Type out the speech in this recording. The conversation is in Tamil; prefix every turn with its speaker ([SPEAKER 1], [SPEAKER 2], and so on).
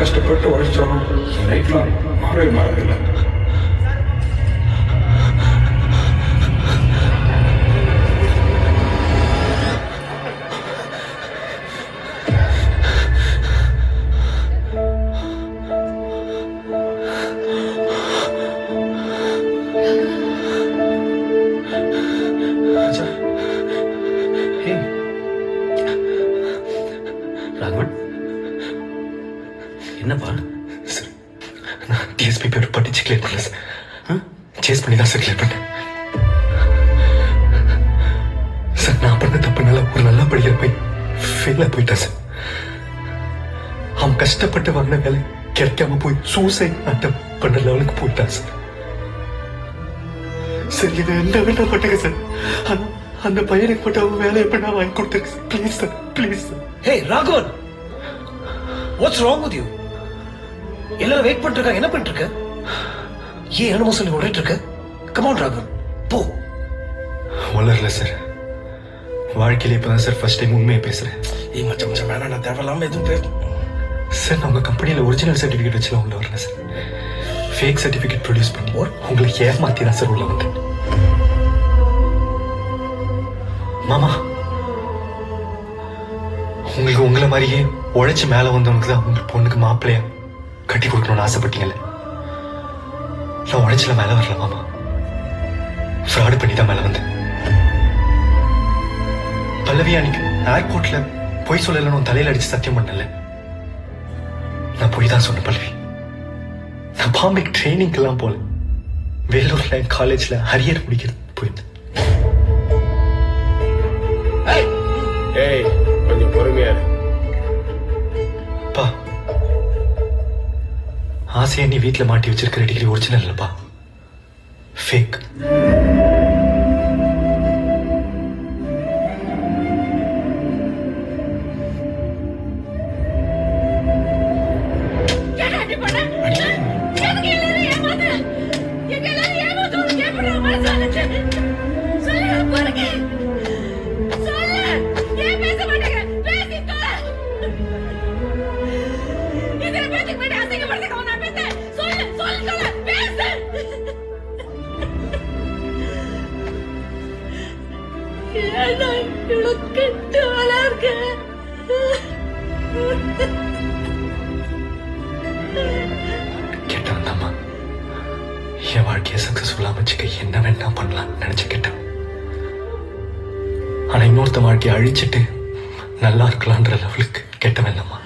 [SPEAKER 1] கஷ்டப்பட்டு உழைச்சாலும் லைஃப்ல மாறவே மாறதில்லை.
[SPEAKER 2] ராகவன், என்னப்பா
[SPEAKER 1] சார், நான் டிஎஸ்பி பேர் படிச்சு கிளியர் பண்ணல சார். சேஸ் பண்ணி தான் சார் கிளியர் பண்ணேன் சார். நான் பண்ண தப்புனால ஒரு நல்லா படிக்கிற போய் ஃபெயிலாக போயிட்டேன் சார். அவன் கஷ்டப்பட்டு வாங்கின வேலை கிடைக்காம போய் சூசைட் அட்டம் பண்ண லெவலுக்கு போயிட்டான் சார். சார் இதை என்ன வேண்டாம் பண்ணுங்க சார். அந்த பையனுக்கு மட்டும் அவன் வேலையை பண்ண வாங்கி கொடுத்துருக்கு sir. Please sir, please sir.
[SPEAKER 3] Hey, Raghavan! What's wrong with you? எல்லாரும் வெயிட் பண்ணிட்டு இருக்காங்க. என்ன பண்ணிட்டு இருக்க? ஏன் என்னமோ சொல்லி ஓடிட்டு இருக்க? Come on, Raghavan. போ.
[SPEAKER 1] வளரல சார். வாழ்க்கையில இப்பதான் சார் ஃபர்ஸ்ட் டைம் உண்மையை பேசுறேன்.
[SPEAKER 3] ஏய் மச்சான் வேணாம், நான் தேவையில்லாம எதுவும் பேச.
[SPEAKER 1] சார், நான் உங்க கம்பெனியில ஒரிஜினல் சர்டிபிகேட் வச்சுலாம் உள்ள வரல சார். ஃபேக் சர்டிபிகேட் ப்ரொடியூஸ் பண்ணி உங்களுக்கு ஏமாத்தி தான் சார் உள்ள வந்தேன். மாமா, உங்களுக்கு உங்களை மாதிரியே உழைச்சு மேல வந்தவனுக்கு தான் உங்க பொண்ணுக்கு மாப்பிள்ளைய கட்டி கொடுக்கணும்னு ஆசைப்பட்டீங்கல்ல. நான் உழைச்சல மேல வரல மாமா, ஃப்ராடு பண்ணி தான் மேல வந்தேன். பல்லவி அன்னைக்கு ஏர்போர்ட்ல பொய் சொல்லலன்னு உன் தலையில அடிச்சு சத்தியம் பண்ணல. நான் பொய் தான் சொன்னேன் பல்லவி. நான் பாம்பேக்கு ட்ரைனிங்க்கு எல்லாம் போல, வேலூர்ல காலேஜ்ல அரியர் முடிக்கிறது போயிருந்தேன்.
[SPEAKER 4] ஏய், கொஞ்சம் பொறுமையா இரு.
[SPEAKER 1] பா, ஆசையா நீ வீட்டுல மாட்டி வச்சிருக்கிற டிகிரி ஒரிஜினல் இல்லப்பா, ஃபேக். கேட்டவன் தாம்மா என் வாழ்க்கையை சக்சஸ்ஃபுல்லா வச்சுக்க என்ன வேணா பண்ணலாம்னு நினைச்சு கேட்டேன். ஆனா இன்னொருத்த வாழ்க்கையை அழிச்சிட்டு நல்லா இருக்கலான்ற லெவலுக்கு கேட்டவன் இல்லம்மா.